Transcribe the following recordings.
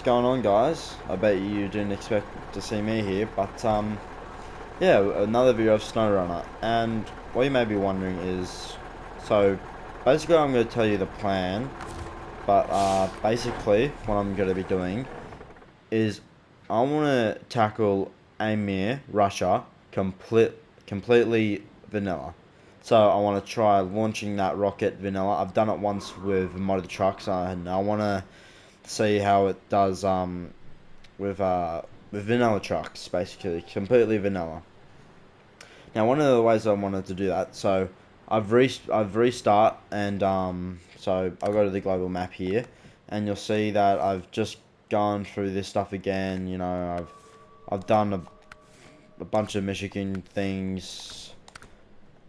going on, guys? I bet you didn't expect to see me here, but yeah, another video of SnowRunner. And what you may be wondering is, so basically I'm going to tell you the plan, but basically what I'm going to be doing is I want to tackle Amir, Russia, completely vanilla. So I want to try launching that rocket vanilla. I've done it once with motor trucks, and I want to see how it does with vanilla trucks, basically completely vanilla. Now, one of the ways I wanted to do that, so I've restart, and so I'll go to the global map here, and you'll see that I've just gone through this stuff again. You know, I've done a bunch of Michigan things,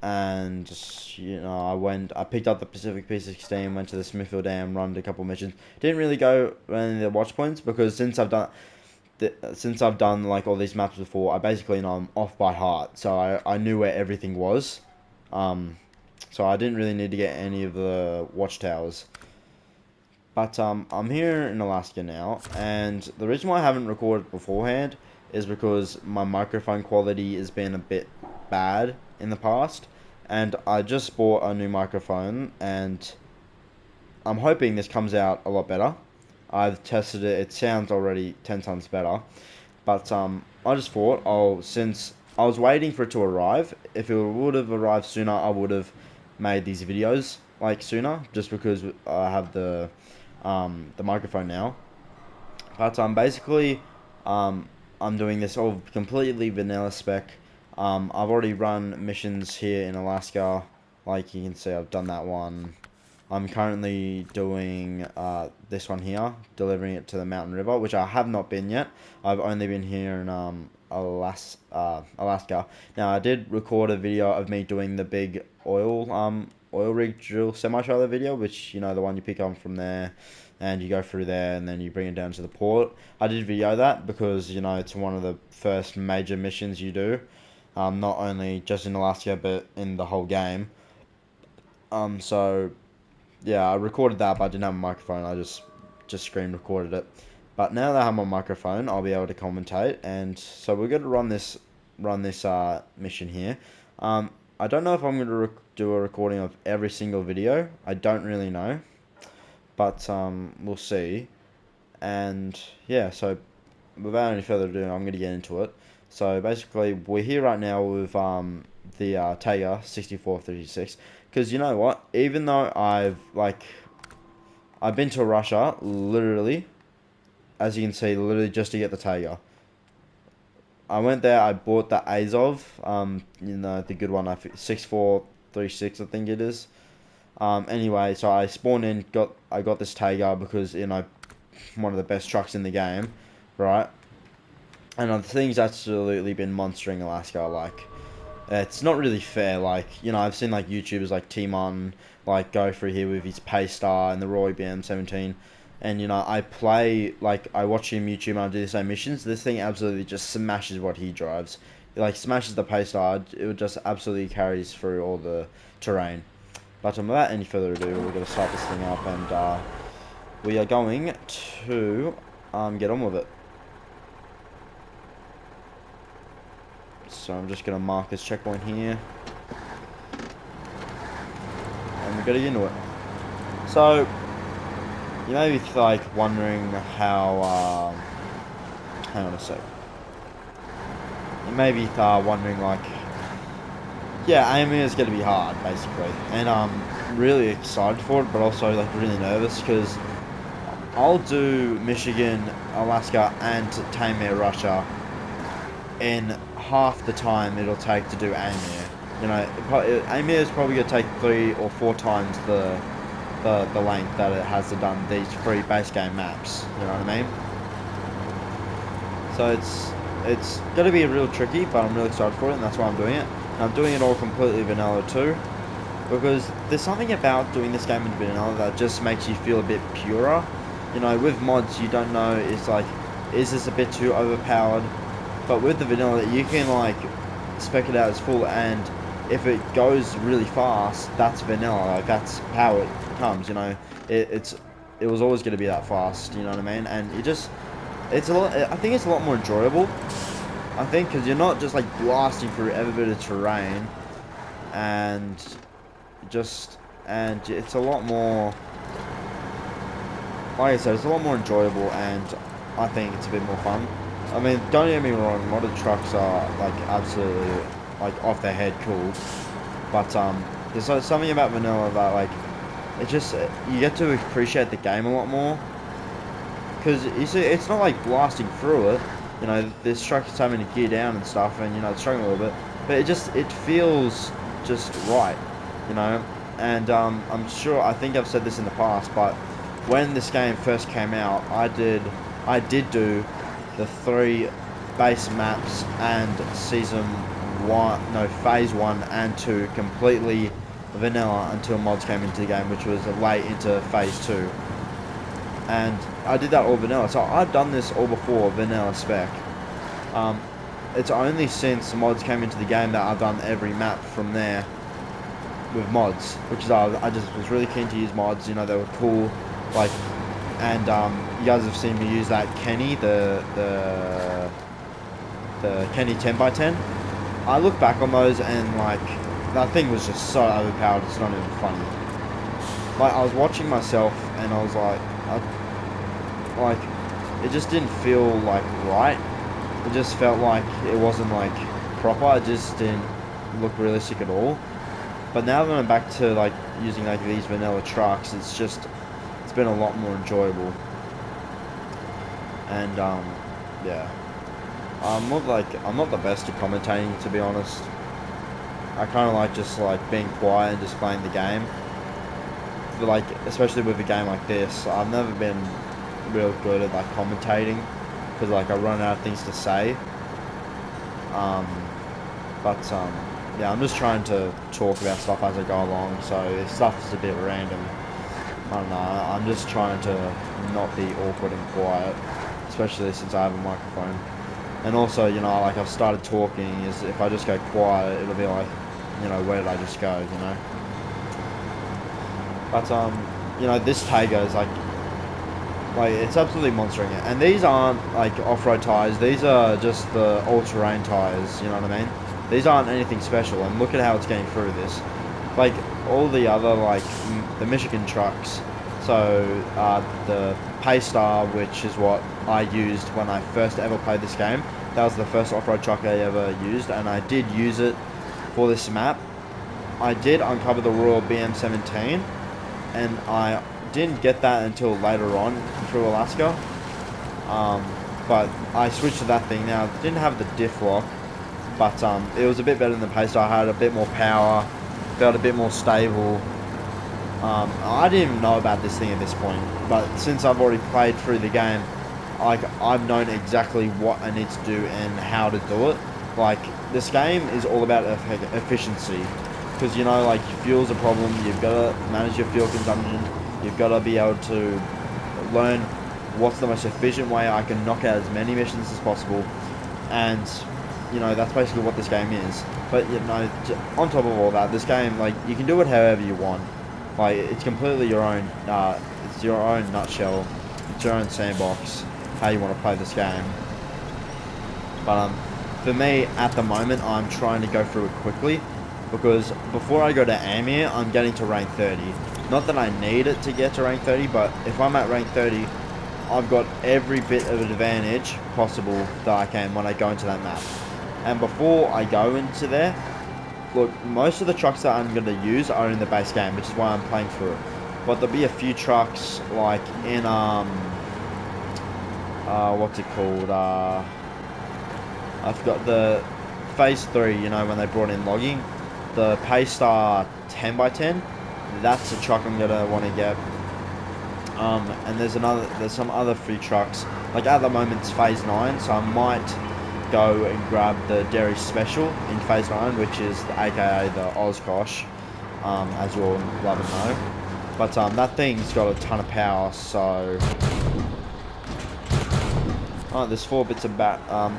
and you know, I picked up the Pacific P16, went to the Smithfield Dam, run a couple missions. Didn't really go any of the watch points because since I've done like all these maps before, I basically know I'm off by heart. So I knew where everything was. Um, so I didn't really need to get any of the watchtowers. But I'm here in Alaska now, and the reason why I haven't recorded beforehand is because my microphone quality has been a bit bad in the past, and I just bought a new microphone, and I'm hoping this comes out a lot better. I've tested it; it sounds already 10 times better. But I just thought, since I was waiting for it to arrive, if it would have arrived sooner, I would have made these videos like sooner, just because I have the microphone now. But basically, um, I'm doing this all completely vanilla spec. I've already run missions here in Alaska, like you can see, I've done that one. I'm currently doing this one here, delivering it to the Mountain River, which I have not been yet. I've only been here in Alaska. Now, I did record a video of me doing the big oil rig drill semi-trailer video, which, you know, the one you pick up from there, and you go through there, and then you bring it down to the port. I did video that because, you know, it's one of the first major missions you do, not only just in Alaska, but in the whole game. So yeah, I recorded that, but I didn't have a microphone. I just screen recorded it. But now that I have my microphone, I'll be able to commentate. And so we're going to run this mission here. I don't know if I'm going to do a recording of every single video. I don't really know, but we'll see. And yeah, so without any further ado, I'm going to get into it. So basically, we're here right now with the Tega 6436. Because you know what? Even though I've been to Russia, literally, as you can see, literally just to get the Tega. I went there, I bought the Azov, you know, the good one, 6436, I think it is. Anyway, so I spawned in, I got this Tega because, you know, one of the best trucks in the game, right? And the thing's absolutely been monstering Alaska, like, it's not really fair, like, you know, I've seen, like, YouTubers like T-Mon, like, go through here with his Paystar and the Roy BM17, and, you know, I watch him YouTube and I do the same missions. This thing absolutely just smashes what he drives. It, like, smashes the Paystar, it just absolutely carries through all the terrain. But without any further ado, we're going to start this thing up, and we are going to get on with it. So I'm just going to mark this checkpoint here. And we're getting into it. So, you may be like wondering how, hang on a sec. You may be wondering like, yeah, AME is going to be hard, basically. And I'm really excited for it, but also like really nervous because I'll do Michigan, Alaska, and Taymyr, Russia in half the time it'll take to do Amir. You know, Amir is probably going to take 3 or 4 times the length that it has to done these 3 base game maps. You know what I mean? So it's going to be real tricky, but I'm really excited for it, and that's why I'm doing it. And I'm doing it all completely vanilla too, because there's something about doing this game in vanilla that just makes you feel a bit purer. You know, with mods, you don't know, it's like, is this a bit too overpowered? But with the vanilla, you can like spec it out as full, and if it goes really fast, that's vanilla. Like that's how it comes. You know, it was always going to be that fast. You know what I mean? And it's a lot. I think it's a lot more enjoyable. I think because you're not just like blasting through every bit of terrain, and it's a lot more. Like I said, it's a lot more enjoyable, and I think it's a bit more fun. I mean, don't get me wrong, modded trucks are like absolutely like off their head cool, but there's something about vanilla that like it just you get to appreciate the game a lot more, because you see it's not like blasting through it. You know, this truck is having to gear down and stuff, and you know it's struggling a little bit, but it feels just right, you know. And I'm sure I think I've said this in the past, but when this game first came out, I did do the 3 base maps and phase 1 and 2 completely vanilla until mods came into the game, which was late into phase 2. And I did that all vanilla, so I've done this all before vanilla spec. It's only since mods came into the game that I've done every map from there with mods, which is I just was really keen to use mods. You know, they were cool, like, and you guys have seen me use that Kenny, the Kenny 10x10. I look back on those and like that thing was just so overpowered. It's not even funny. Like I was watching myself and I was like, it just didn't feel like right. It just felt like it wasn't like proper. It just didn't look realistic at all. But now that I'm back to like using like these vanilla trucks, it's been a lot more enjoyable. And yeah, I'm not the best at commentating, to be honest. I kind of like just like being quiet and just playing the game. But like especially with a game like this, I've never been real good at like commentating because like I run out of things to say. Yeah, I'm just trying to talk about stuff as I go along, so if stuff is a bit random, I don't know, I'm just trying to not be awkward and quiet, especially since I have a microphone. And also, you know, like I've started talking, is if I just go quiet, it'll be like, you know, where did I just go, you know? But, you know, this Taygo is like it's absolutely monstering it. And these aren't like off-road tyres, these are just the all-terrain tyres, you know what I mean? These aren't anything special, and look at how it's getting through this. Like, all the other, like, the Michigan trucks, so, the Paystar, which is what I used when I first ever played this game, that was the first off-road truck I ever used, and I did use it for this map. I did uncover the Royal BM17, and I didn't get that until later on through Alaska, but I switched to that thing now. It didn't have the diff lock, but it was a bit better than the Paystar. I had a bit more power, felt a bit more stable. I didn't even know about this thing at this point, but since I've already played through the game, like I've known exactly what I need to do and how to do it. Like this game is all about efficiency, because you know, like fuel's a problem. You've got to manage your fuel consumption. You've got to be able to learn what's the most efficient way I can knock out as many missions as possible, and you know, that's basically what this game is. But you know, on top of all that, this game, like, you can do it however you want. Like, it's completely your own, it's your own nutshell, it's your own sandbox, how you want to play this game. But for me, at the moment, I'm trying to go through it quickly, because before I go to Amir, I'm getting to rank 30. Not that I need it to get to rank 30, but if I'm at rank 30, I've got every bit of advantage possible that I can when I go into that map. And before I go into there, look, most of the trucks that I'm going to use are in the base game, which is why I'm playing through it. But there'll be a few trucks, like in, what's it called, I forgot, the phase 3, you know, when they brought in logging, the Paystar 10x10, that's a truck I'm going to want to get. And there's some other free trucks, like at the moment it's phase 9, so I might go and grab the Dairy Special in phase 9, which is aka the Oshkosh, as you all love and know. But that thing's got a ton of power, so there's 4 bits of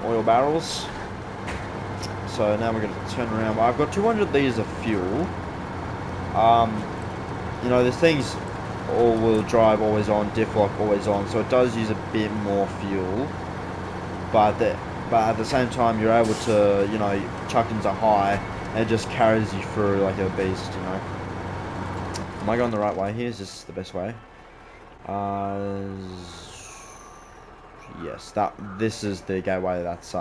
oil barrels. So now we're going to turn around. I've got 200 litres of fuel. You know, this thing's all-wheel drive always on, diff lock always on, so it does use a bit more fuel. But at the same time, you're able to, you know, chuck into high, and it just carries you through like a beast, you know. Am I going the right way here? Is this the best way? Yes, this is the gateway that's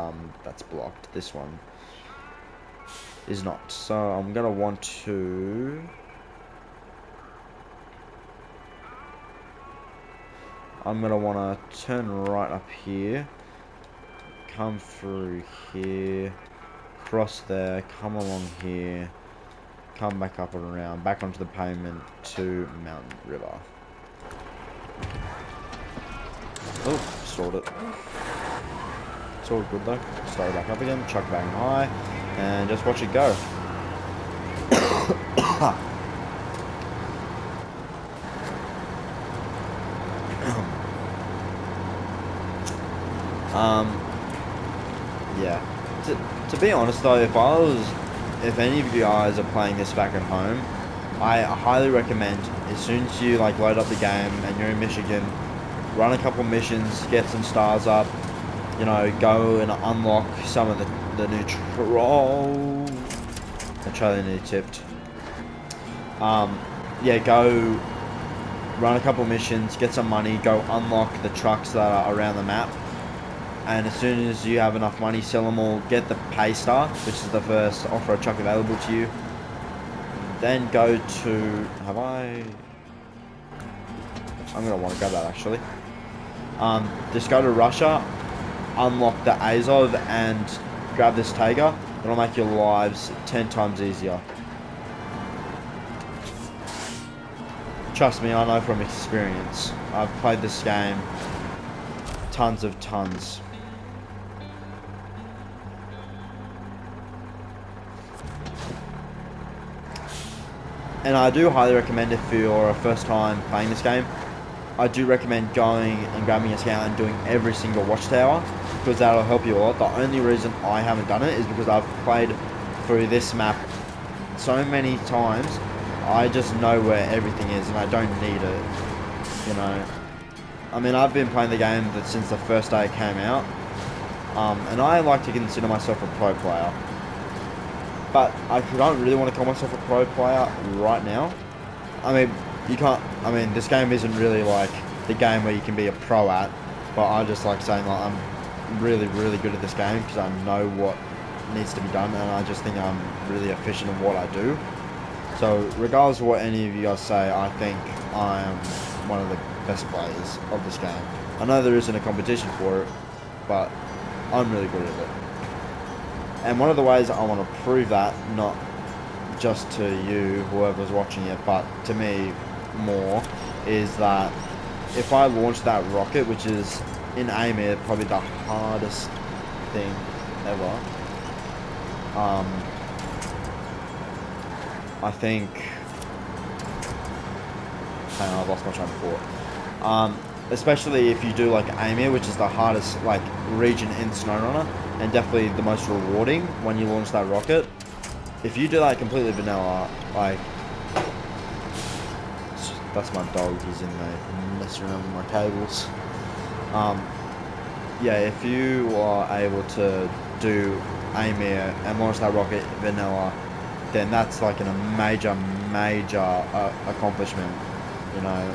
blocked. This one is not. So I'm gonna want to. I'm gonna want to turn right up here, come through here, cross there, come along here, come back up and around, back onto the pavement to Mountain River. Oh, stalled it. It's all good though. Start it back up again, chuck back high, and just watch it go. Yeah. To be honest though, if any of you guys are playing this back at home, I highly recommend, as soon as you like load up the game and you're in Michigan, run a couple missions, get some stars up, you know, go and unlock some of the new the trailer nearly tipped. Yeah, go run a couple missions, get some money, go unlock the trucks that are around the map, and as soon as you have enough money, sell them all, get the pay star, which is the first off-road truck available to you. Then go to, I'm gonna want to grab that actually. Just go to Russia, unlock the Azov, and grab this Taiga. It'll make your lives 10 times easier. Trust me, I know from experience. I've played this game tons. And I do highly recommend, if you're a first time playing this game, I do recommend going and grabbing a scout and doing every single watchtower, because that'll help you a lot. The only reason I haven't done it is because I've played through this map so many times, I just know where everything is and I don't need it, you know. I mean, I've been playing the game since the first day it came out, and I like to consider myself a pro player. But I don't really want to call myself a pro player right now. I mean, this game isn't really like the game where you can be a pro at, but I just like saying like I'm really good at this game because I know what needs to be done, and I just think I'm really efficient in what I do. So regardless of what any of you guys say, I think I am one of the best players of this game. I know there isn't a competition for it, but I'm really good at it. And one of the ways I want to prove that, not just to you, whoever's watching it, but to me more, is that if I launch that rocket, which is in Amir probably the hardest thing ever, I think, hang on, I've lost my train of thought. Especially if you do like Amir, which is the hardest like region in SnowRunner, and definitely the most rewarding when you launch that rocket. If you do that completely vanilla, like, that's my dog, he's in there messing around with my cables. Yeah, if you are able to do Amir and launch that rocket vanilla, then that's like a major accomplishment, you know.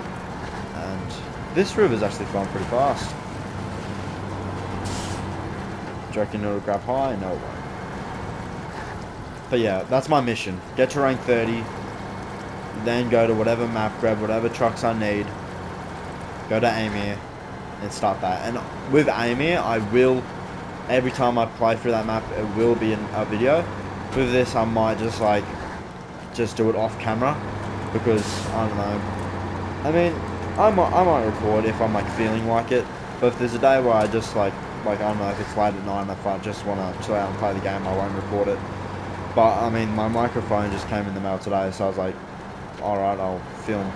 And this river's actually flowing pretty fast. Do you reckon it'll grab high? No, it won't. But yeah, that's my mission. Get to rank 30, then go to whatever map, grab whatever trucks I need, go to Amir, and start that. And with Amir, I will, every time I play through that map, it will be a video. With this, I might just do it off camera, because, I don't know, I mean, I might record if I'm like feeling like it, but if there's a day where I just like I don't know, if it's late at night and if I just want to chill out and play the game, I won't record it. But I mean, my microphone just came in the mail today, so I was like, alright, I'll film.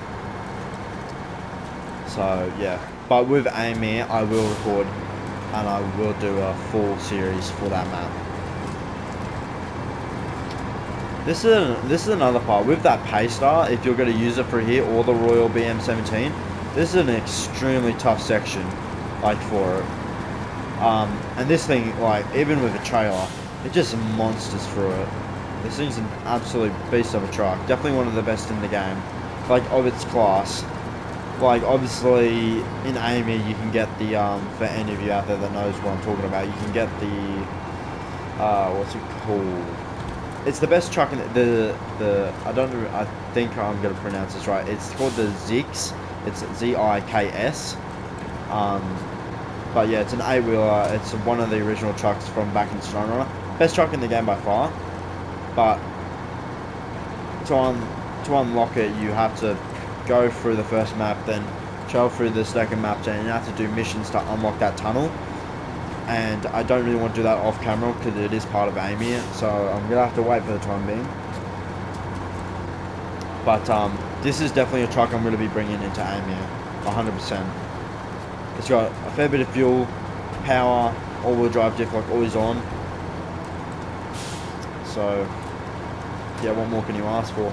So yeah, but with Amir, I will record and I will do a full series for that map. This is another part with that Paystar. If you're going to use it for here or the Royal BM17, this is an extremely tough section, like for it. And this thing, like even with a trailer, it just monsters through it. This thing's an absolute beast of a truck. Definitely one of the best in the game, like of its class. Like obviously in AME you can get the for any of you out there that knows what I'm talking about, you can get the what's it called? It's the best truck in the I don't know, I think I'm gonna pronounce this right. It's called the Zix. It's Ziks. But yeah, it's an 8-wheeler. It's one of the original trucks from back in SnowRunner. Best truck in the game by far. But to unlock it, you have to go through the first map, then travel through the second map, and you have to do missions to unlock that tunnel. And I don't really want to do that off camera because it is part of AME, so I'm gonna have to wait for the time being. But this is definitely a truck I'm gonna be bringing into AME, 100%. It's got a fair bit of fuel, power, all-wheel drive diff, like always on. So yeah, what more can you ask for?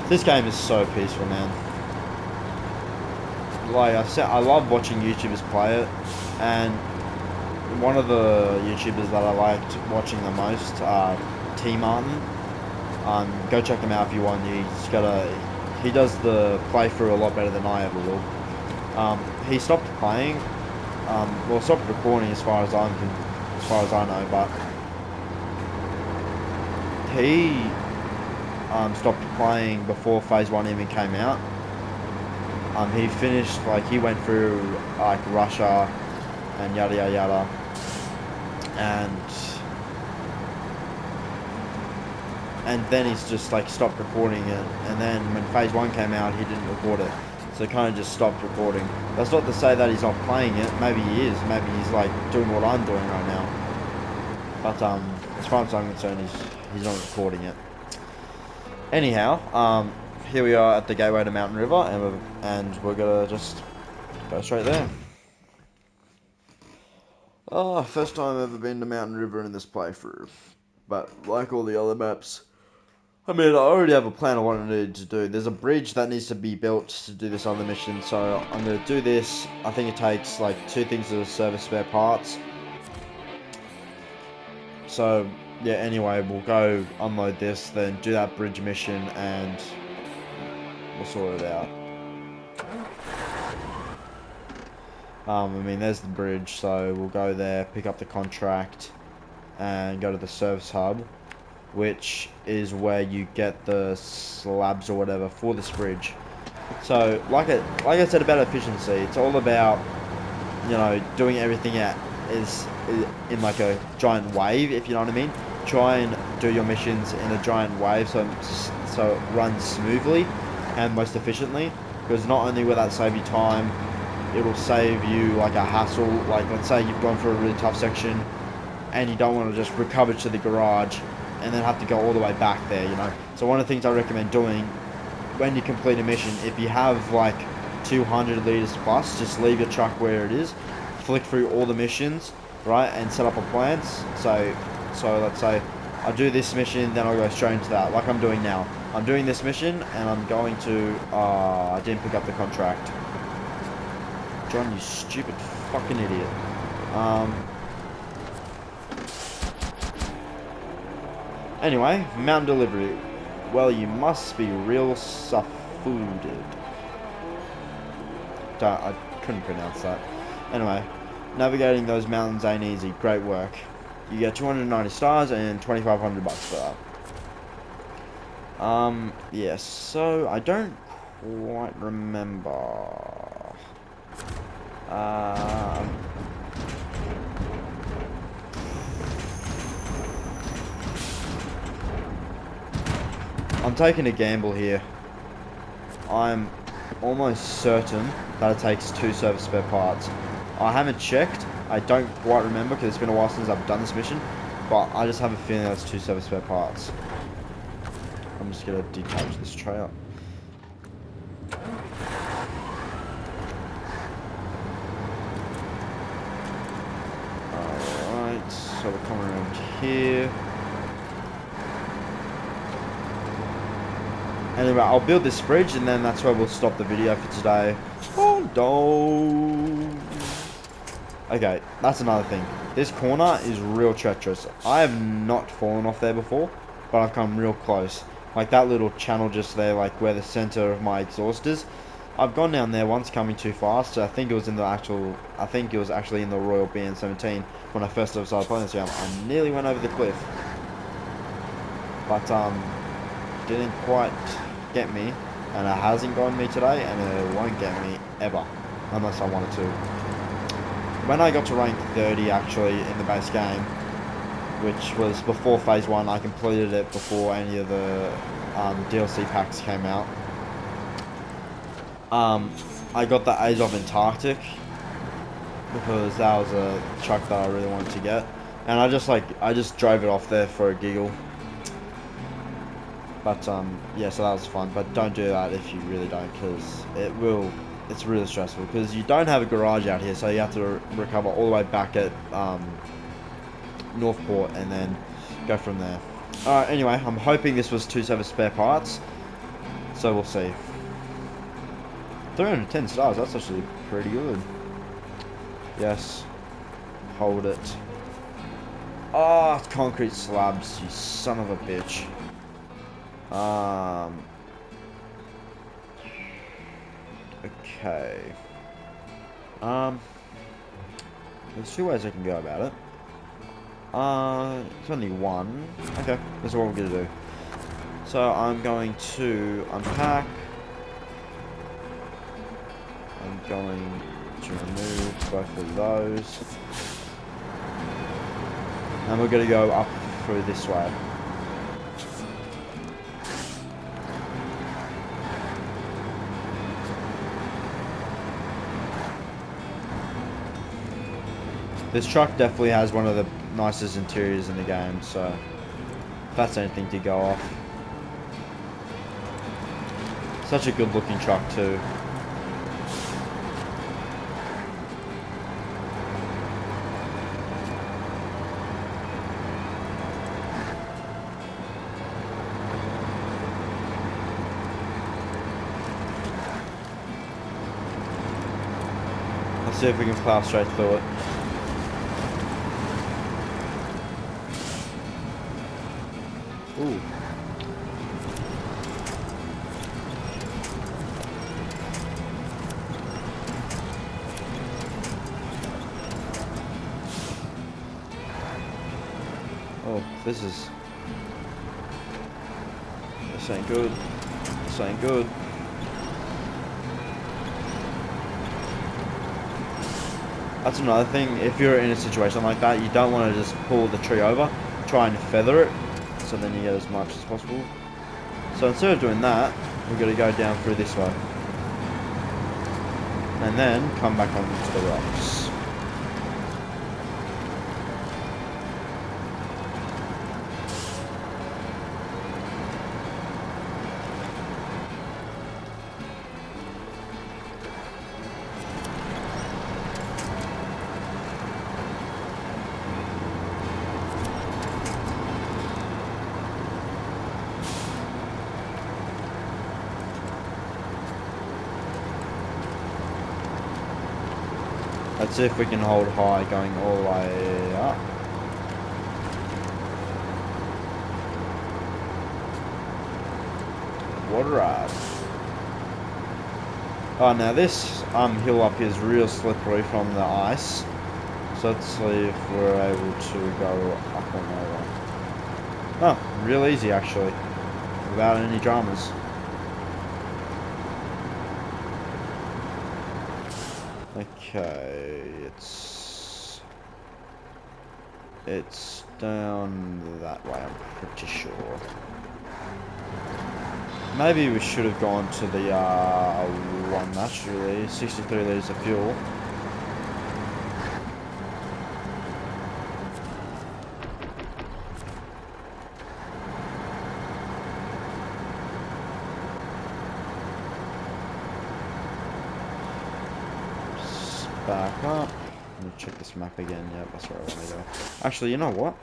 This game is so peaceful, man. Like I said, I love watching YouTubers play it, and one of the YouTubers that I liked watching the most, T Martin. Go check him out if you want. He does the playthrough a lot better than I ever will. He stopped playing, well, stopped recording as far as I know, but he stopped playing before Phase 1 even came out. He finished, like, he went through, like, Russia and yada yada yada. And then he's just, like, stopped recording it. And then when Phase 1 came out, he didn't record it. So he kind of just stopped recording. That's not to say that he's not playing it. Maybe he is. Maybe he's, like, doing what I'm doing right now. But, as far as I'm concerned, he's not recording it. Anyhow, here we are at the gateway to Mountain River, and we're gonna just go straight there. Oh, first time I've ever been to Mountain River in this playthrough. But like all the other maps, I mean, I already have a plan of what I need to do. There's a bridge that needs to be built to do this other mission, so I'm gonna do this. I think it takes like 2 things to service spare parts. So yeah, anyway, we'll go unload this, then do that bridge mission, and we'll sort it out. I mean, there's the bridge, so we'll go there, pick up the contract, and go to the service hub, which is where you get the slabs or whatever for this bridge. So, like I said about efficiency, it's all about, you know, doing everything is in like a giant wave, if you know what I mean. Try and do your missions in a giant wave so it runs smoothly and most efficiently, because not only will that save you time, it'll save you like a hassle. Like, let's say you've gone through a really tough section and you don't want to just recover to the garage and then have to go all the way back there, you know. So one of the things I recommend doing when you complete a mission, if you have like 200 liters plus, just leave your truck where it is, flick through all the missions, right, and set up a plan. So let's say I do this mission, then I'll go straight into that, like I'm doing now. I'm doing this mission and I'm going to I didn't pick up the contract. John, you stupid fucking idiot. Anyway, mountain delivery. Well, you must be real suffuded. I couldn't pronounce that. Anyway, navigating those mountains ain't easy. Great work. You get 290 stars and 2,500 bucks for that. Yeah, so I don't quite remember. I'm taking a gamble here. I'm almost certain that it takes 2 service spare parts. I haven't checked. I don't quite remember because it's been a while since I've done this mission, but I just have a feeling that's 2 service spare parts. I'm just gonna detach this trailer. So we're coming around here. Anyway, I'll build this bridge and then that's where we'll stop the video for today. Oh, no. Okay, that's another thing. This corner is real treacherous. I have not fallen off there before, but I've come real close. Like that little channel just there, like where the center of my exhaust is. I've gone down there once coming too fast, so I think it was actually in the Royal BN17 when I first started playing this game. I nearly went over the cliff. But, didn't quite get me, and it hasn't gotten me today, and it won't get me ever, unless I wanted to. When I got to rank 30 actually in the base game, which was before phase 1, I completed it before any of the DLC packs came out. I got the Azov Antarctic because that was a truck that I really wanted to get, and I just drove it off there for a giggle. But yeah, so that was fun. But don't do that if you really don't, because it's really stressful. Because you don't have a garage out here, so you have to recover all the way back at Northport and then go from there. Alright, anyway, I'm hoping this was 2 service spare parts, so we'll see. 310 stars, that's actually pretty good. Yes. Hold it. Oh, it's concrete slabs, you son of a bitch. Okay. There's 2 ways I can go about it. It's only one. Okay, that's what we're gonna do. So I'm going to unpack. I'm going to remove both of those. And we're gonna go up through this way. This truck definitely has one of the nicest interiors in the game, so if that's anything to go off. Such a good looking truck too. Let's see if we can plow straight through it. Ooh. Oh, this ain't good. This ain't good. That's another thing, if you're in a situation like that, you don't want to just pull the tree over, try and feather it, so then you get as much as possible. So instead of doing that, we're going to go down through this way. And then come back onto the rocks. Let's see if we can hold high going all the way up. Water ride. Oh, now this hill up here is real slippery from the ice. So let's see if we're able to go up and over. Oh, real easy actually. Without any dramas. Okay, it's down that way, I'm pretty sure. Maybe we should have gone to the one naturally, 63 litres of fuel. Back up. Let me check this map again. Yeah, that's where I want to go. Actually, you know what?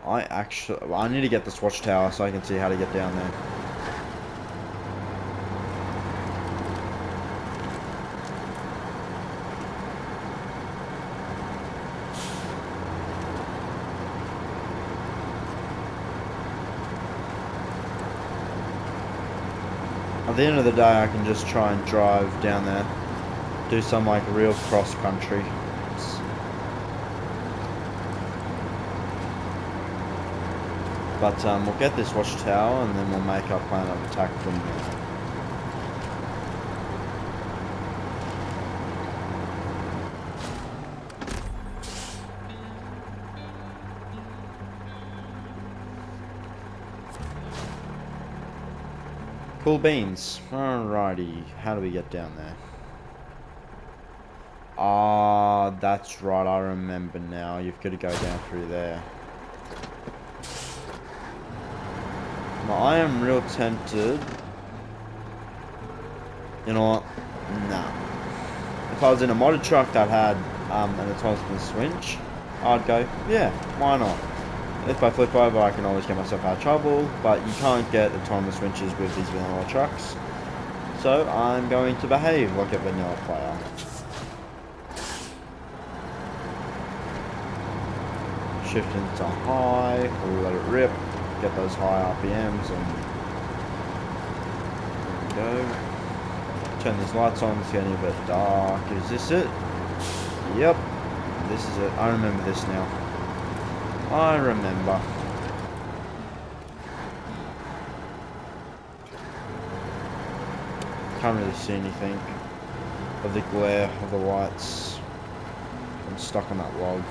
I need to get this watchtower so I can see how to get down there. At the end of the day, I can just try and drive down there, do some like real cross country. But we'll get this watchtower and then we'll make our plan of attack from there. Cool beans. Alrighty, how do we get down there? Ah, that's right, I remember now. You've got to go down through there. Now, I am real tempted. You know what? Nah. If I was in a modded truck that had an autonomous winch, I'd go, yeah, why not? If I flip over, I can always get myself out of trouble, but you can't get autonomous winches with these vanilla trucks. So I'm going to behave like a vanilla player. Shift into high, we'll let it rip, get those high RPMs, and there we go. Turn these lights on, it's getting a bit dark. Is this it? Yep, this is it. I remember this now. I remember. Can't really see anything of the glare of the lights. I'm stuck on that log.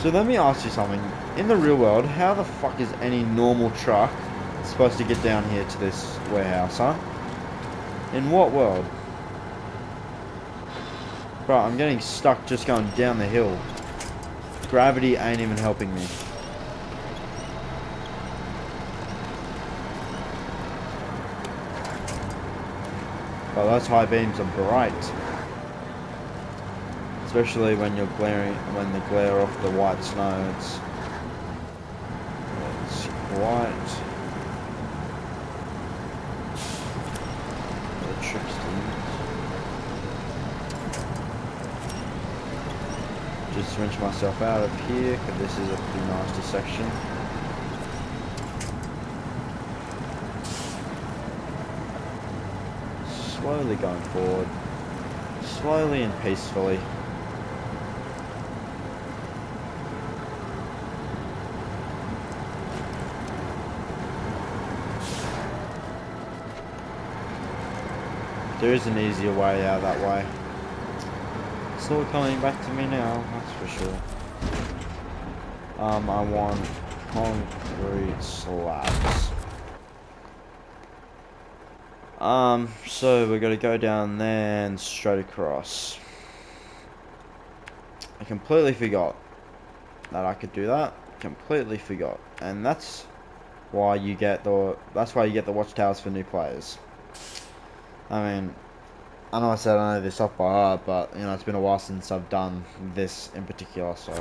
So let me ask you something. In the real world, how the fuck is any normal truck supposed to get down here to this warehouse, huh? In what world? Bro, I'm getting stuck just going down the hill. Gravity ain't even helping me. But those high beams are bright. Especially when you're glaring, when the glare off the white snow, it's quite interesting. Just wrench myself out of here, because this is a pretty nasty section. Slowly going forward, slowly and peacefully. There is an easier way out that way. It's all coming back to me now, that's for sure. I want concrete slabs. So we're gonna go down there and straight across. I completely forgot that I could do that. Completely forgot. And that's why you get the watchtowers for new players. I mean, I know I said I know this off by heart, but you know it's been a while since I've done this in particular, so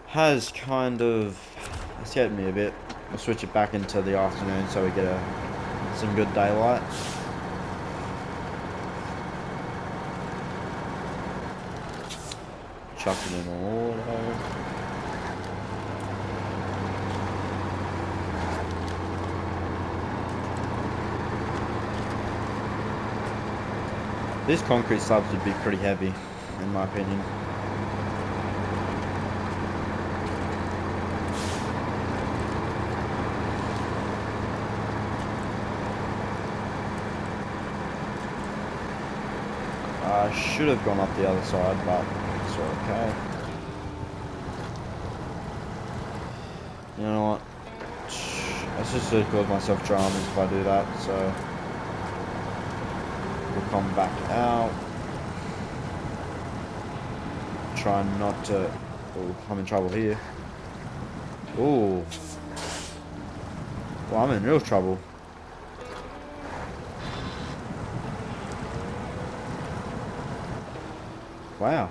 has kind of scared me a bit. I'll switch it back into the afternoon so we get some good daylight. Chuck it in auto. These concrete slabs would be pretty heavy, in my opinion. I should have gone up the other side, but it's okay. You know what? Let's just cause myself dramas if I do that, so we'll come back out. Try not to... Oh, I'm in trouble here. Ooh. Well, I'm in real trouble. Wow.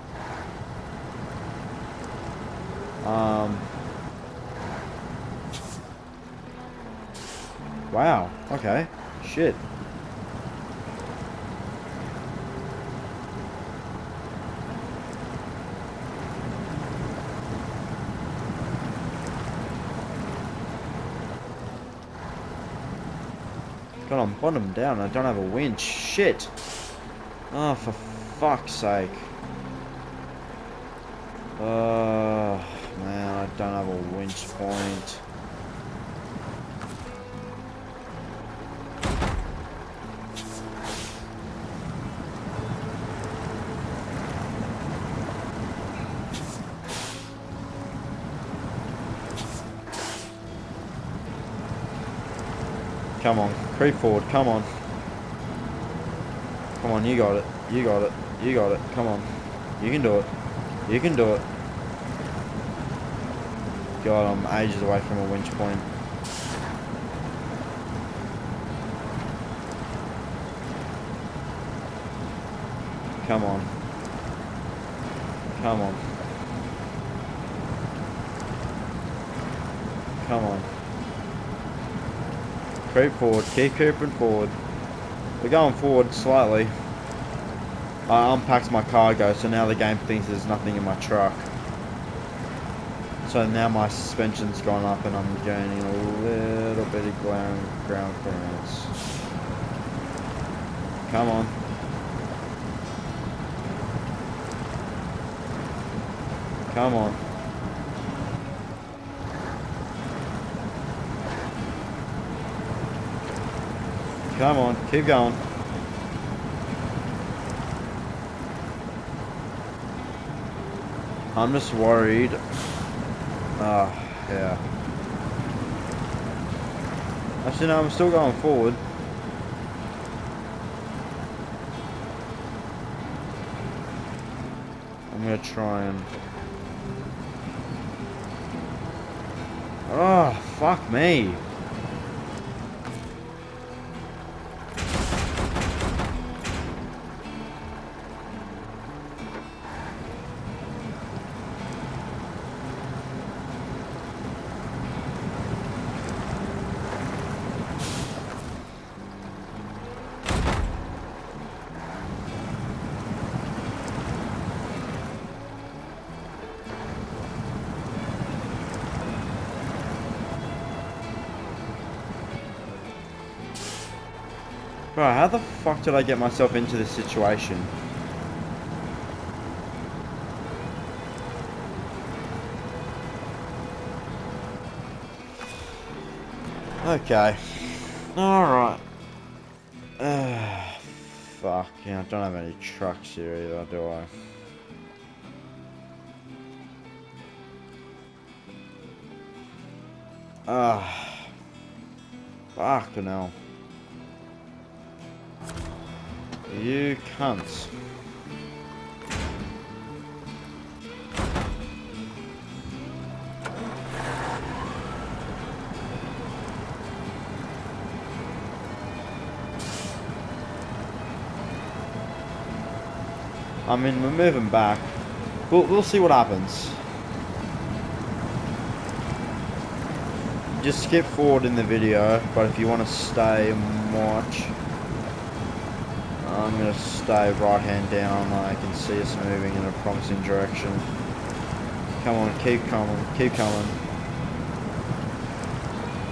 Wow. Okay. Shit. God, I'm bottom down. I don't have a winch. Shit. Oh, for fuck's sake. Oh, man, I don't have a winch point. Come on. Creep forward. Come on. Come on, you got it. You got it. You got it. Come on. You can do it. You can do it. God, I'm ages away from a winch point. Come on. Come on. Come on. Creep forward. Keep creeping forward. We're going forward slightly. I unpacked my cargo, so now the game thinks there's nothing in my truck. So now my suspension's gone up and I'm gaining a little bit of ground clearance. Come on. Come on. Come on, keep going. I'm just worried. Yeah. Actually, no, I'm still going forward. I'm gonna try and... Oh, fuck me. Bro, how the fuck did I get myself into this situation? Okay. Alright. Fuck, yeah, I don't have any trucks here either, do I? Fucking hell. You cunts. I mean, we're moving back. We'll see what happens. Just skip forward in the video, but if you want to stay and watch, I'm going to stay right hand down. I can see us moving in a promising direction. Come on, keep coming, keep coming.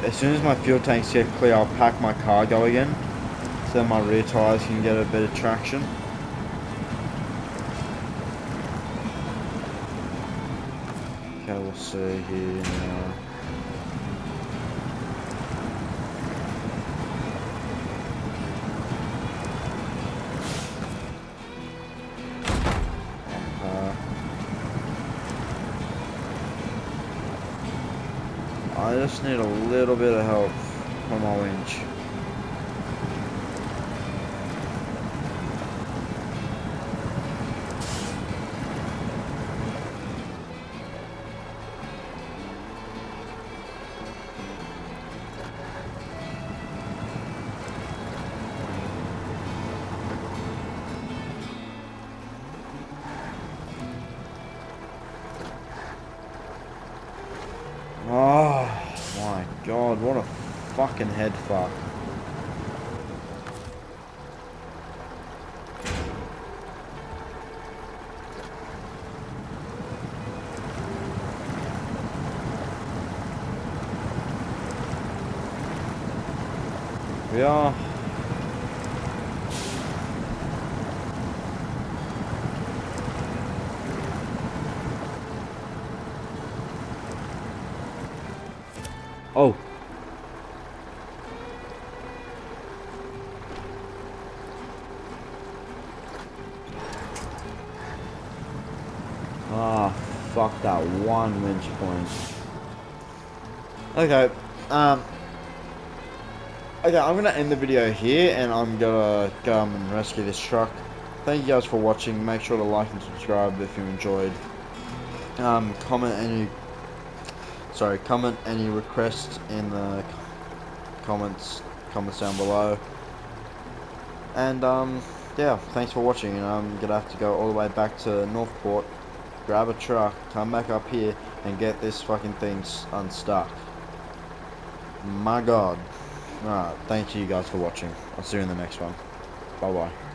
As soon as my fuel tanks get clear, I'll pack my cargo again, so my rear tyres can get a bit of traction. Okay, we'll see here now. I just need a little bit of help from my winch. Oh my god, what a fucking head fuck. We are. Oh. Ah, fuck that one winch point. Okay, okay, I'm gonna end the video here, and I'm gonna go and rescue this truck. Thank you guys for watching. Make sure to like and subscribe if you enjoyed. Comment any requests in the comments down below. And yeah, thanks for watching. And I'm gonna have to go all the way back to Northport, grab a truck, come back up here, and get this fucking thing unstuck. My God. Alright, thank you guys for watching. I'll see you in the next one. Bye bye.